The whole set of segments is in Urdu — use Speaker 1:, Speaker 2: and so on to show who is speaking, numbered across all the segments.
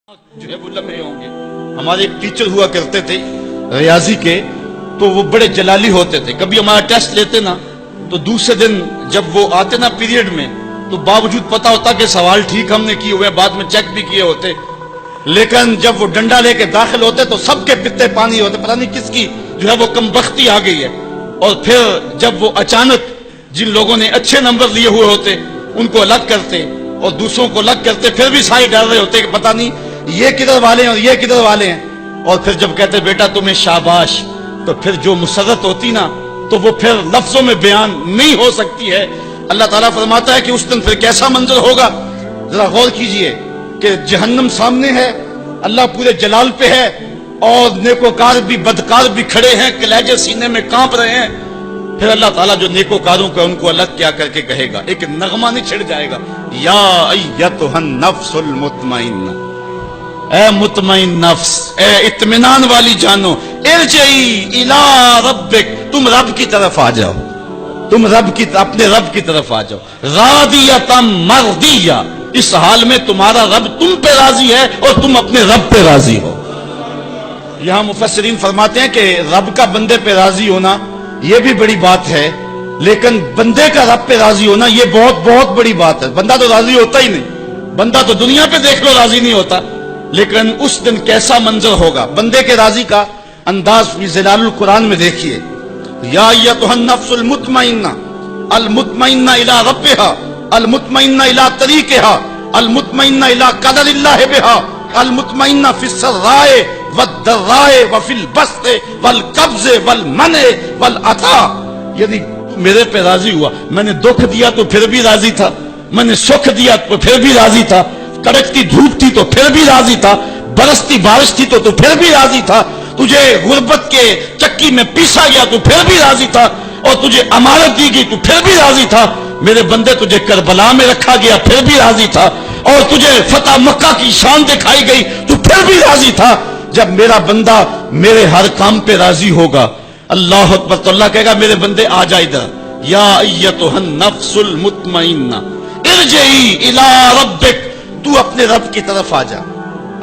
Speaker 1: جو ہے وہ لمحے ہوں گے۔ ہمارے ایک ٹیچر ہوا کرتے تھے ریاضی کے، تو وہ بڑے جلالی ہوتے تھے۔ کبھی ہمارا ٹیسٹ لیتے نا تو دوسرے دن جب وہ آتے نا پیریڈ میں، تو باوجود پتا ہوتا کہ سوال ٹھیک ہم نے کیے ہوئے، بعد میں چیک بھی کیے ہوتے، لیکن جب وہ ڈنڈا لے کے داخل ہوتے تو سب کے پتے پانی ہوتے، پتہ نہیں کس کی جو ہے وہ کم بختی آ گئی ہے۔ اور پھر جب وہ اچانک جن لوگوں نے اچھے نمبر لیے ہوئے ہوتے ان کو الگ کرتے اور دوسروں کو الگ کرتے، پھر بھی سارے ڈر رہے ہوتے کہ پتہ نہیں یہ کدھر والے ہیں اور یہ کدھر والے ہیں۔ اور پھر جب کہتے بیٹا تمہیں شاباش، تو پھر جو مسرت ہوتی نا تو وہ پھر لفظوں میں بیان نہیں ہو سکتی ہے۔ اللہ تعالیٰ فرماتا ہے کہ اس دن پھر کیسا منظر ہوگا، ذرا غور کیجئے کہ جہنم سامنے ہے، اللہ پورے جلال پہ ہے، اور نیکوکار بھی بدکار بھی کھڑے ہیں، کلیجے سینے میں کانپ رہے ہیں۔ پھر اللہ تعالیٰ جو نیکوکاروں کا ان کو الگ کیا کر کے کہے گا، ایک نغمہ نہیں چھڑ جائے گا، یا ایتھا النفس المطمئنہ، اے مطمئن نفس، اے اطمینان والی جانو، ارجعی الی ربک، تم رب کی طرف آ جاؤ، تم اپنے رب کی طرف آ جاؤ، راضیۃ مرضیہ، اس حال میں تمہارا رب تم پہ راضی ہے اور تم اپنے رب پہ راضی ہو۔ یہاں مفسرین فرماتے ہیں کہ رب کا بندے پہ راضی ہونا یہ بھی بڑی بات ہے، لیکن بندے کا رب پہ راضی ہونا یہ بہت بہت بڑی بات ہے۔ بندہ تو راضی ہوتا ہی نہیں، بندہ تو دنیا پہ دیکھ لو راضی نہیں ہوتا، لیکن اس دن کیسا منظر ہوگا بندے کے راضی کا انداز فی ظلال القرآن میں دیکھیے۔ یا ایتھا النفس المطمئنہ، المطمئنہ الی ربہا، المطمئنہ الی طریقہا، المطمئنہ الی قدر اللہ بہا، المطمئنہ فی السراء والضراء وفی البسط والقبض والمنع والعطاء، یعنی میرے پہ راضی ہوا، میں نے دکھ دیا تو پھر بھی راضی تھا، میں نے سکھ دیا تو پھر بھی راضی تھا، کڑکتی دھوپ تھی تو پھر بھی راضی تھا، برستی بارش تھی تو پھر بھی راضی تھا، تجھے غربت کے چکی میں پیسا گیا تو پھر بھی راضی تھا، اور تجھے امانت دی گئی تو پھر بھی راضی تھا، میرے بندے تجھے کربلا میں رکھا گیا پھر بھی راضی تھا، اور تجھے فتح مکہ کی شان دکھائی گئی تو پھر بھی راضی تھا۔ جب میرا بندہ میرے ہر کام پہ راضی ہوگا، اللہ اکبر، تو اللہ کہے گا میرے بندے آ جا ادھر، یا ایتھا النفس المطمئنہ ارجعی الی ربک، تو اپنے رب کی طرف آ جا۔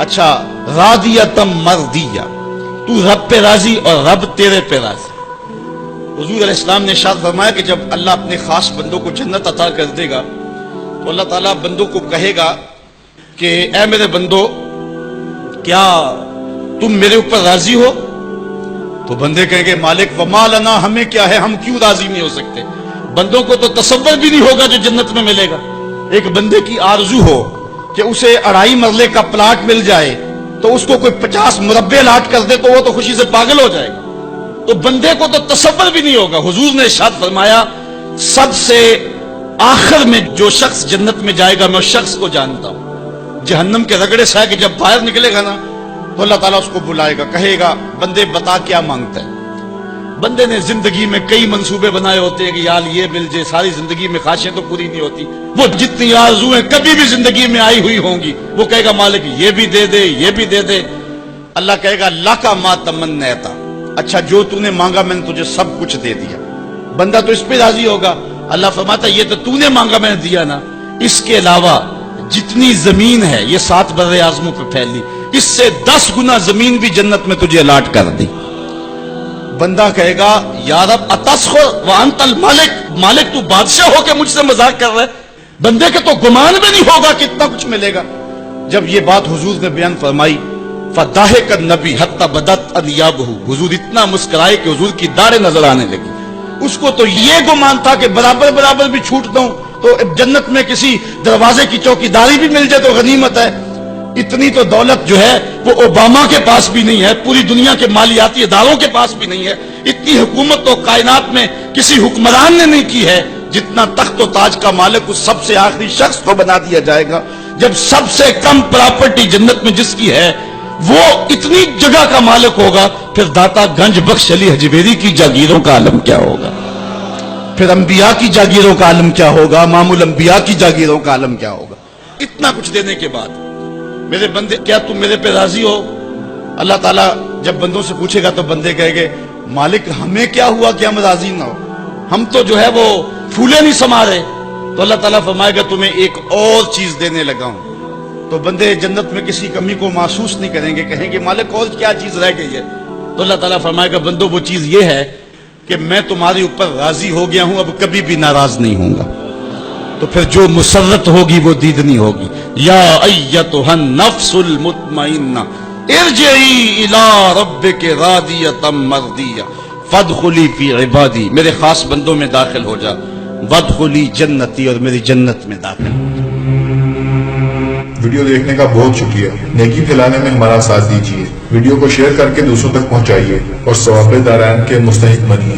Speaker 1: اچھا، راضیۃ مرضیہ، تو رب پہ راضی اور رب تیرے پہ راضی۔ حضور علیہ السلام نے ارشاد فرمایا کہ جب اللہ اپنے خاص بندوں کو جنت عطا کر دے گا تو اللہ تعالیٰ بندوں کو کہے گا کہ اے میرے بندو، کیا تم میرے اوپر راضی ہو؟ تو بندے کہیں گے مالک وما لنا، ہمیں کیا ہے، ہم کیوں راضی نہیں ہو سکتے؟ بندوں کو تو تصور بھی نہیں ہوگا جو جنت میں ملے گا۔ ایک بندے کی آرزو ہو کہ اسے 2.5 مرلے کا پلاٹ مل جائے تو اس کو کوئی 50 مربع لاٹ کر دے تو وہ تو خوشی سے پاگل ہو جائے گا، تو بندے کو تو تصور بھی نہیں ہوگا۔ حضور نے ارشاد فرمایا سب سے آخر میں جو شخص جنت میں جائے گا میں اس شخص کو جانتا ہوں، جہنم کے رگڑے سے کہ جب باہر نکلے گا نا تو اللہ تعالیٰ اس کو بلائے گا، کہے گا بندے بتا کیا مانگتا ہے۔ بندے نے زندگی میں کئی منصوبے بنائے ہوتے ہیں کہ یار یہ مل جائے، ساری زندگی میں خواہشیں تو پوری نہیں ہوتی، وہ جتنی آرزویں کبھی بھی زندگی میں آئی ہوئی ہوں گی وہ کہے گا مالک یہ بھی دے دے، یہ بھی دے دے۔ اللہ کہے گا لکا ما تمنیت، اچھا جو تو نے مانگا میں نے تجھے سب کچھ دے دیا۔ بندہ تو اس پہ راضی ہوگا۔ اللہ فرماتا ہے یہ تو نے مانگا میں نے دیا نا، اس کے علاوہ جتنی زمین ہے یہ 7 بر اعظموں پہ پھیلی، اس سے 10 گنا زمین بھی جنت میں تجھے الاٹ کر دی۔ بندہ کہے گا یا رب اتسخر وانت الملک، مالک تو بادشاہ ہو کے مجھ سے مذاق کر رہے؟ بندے کے تو گمان بھی نہیں ہوگا کہ اتنا کچھ ملے گا۔ جب یہ بات حضور نے بیان فرمائی فضاحک النبی حتی بدت انیابہ، حضور اتنا مسکرائے کہ حضور کی داڑھیں نظر آنے لگی۔ اس کو تو یہ گمان تھا کہ برابر برابر بھی چھوٹ دوں تو جنت میں کسی دروازے کی چوکیداری بھی مل جائے تو غنیمت ہے۔ اتنی تو دولت جو ہے وہ اوباما کے پاس بھی نہیں ہے، پوری دنیا کے مالیاتی اداروں کے پاس بھی نہیں ہے، اتنی حکومت تو کائنات میں کسی حکمران نے نہیں کی ہے جتنا تخت و تاج کا مالک اس سب سے آخری شخص کو بنا دیا جائے گا۔ جب سب سے کم پراپرٹی جنت میں جس کی ہے وہ اتنی جگہ کا مالک ہوگا، پھر داتا گنج بخش علی حجویری کی جاگیروں کا عالم کیا ہوگا، پھر انبیاء کی جاگیروں کا عالم کیا ہوگا، امام الانبیاء کی جاگیروں کا عالم کیا ہوگا۔ اتنا کچھ دینے کے بعد میرے بندے کیا تم میرے پہ راضی ہو؟ اللہ تعالیٰ جب بندوں سے پوچھے گا تو بندے کہیں گے مالک ہمیں کیا ہوا کہ ہم راضی نہ ہو، ہم تو جو ہے وہ پھولے نہیں سما رہے۔ تو اللہ تعالیٰ فرمائے گا تمہیں ایک اور چیز دینے لگا ہوں، تو بندے جنت میں کسی کمی کو محسوس نہیں کریں گے، کہیں گے مالک اور کیا چیز رہ گئی ہے؟ تو اللہ تعالیٰ فرمائے گا بندو وہ چیز یہ ہے کہ میں تمہارے اوپر راضی ہو گیا ہوں، اب کبھی بھی ناراض نہیں ہوں گا۔ تو پھر جو مسرت ہوگی وہ دیدنی ہوگی۔ یا ایتھا النفس المطمئنہ ارجعی الی ربک راضیۃ مرضیہ فادخلی فی عبادی، میرے خاص بندوں میں داخل ہو جا، وادخلی جنتی، اور میری جنت میں داخل ہو جا۔
Speaker 2: ویڈیو دیکھنے کا بہت شکریہ۔ نیکی پھیلانے میں ہمارا ساتھ دیجیے، ویڈیو کو شیئر کر کے دوسروں تک پہنچائیے اور ثواب دارین کے مستحق بنیے۔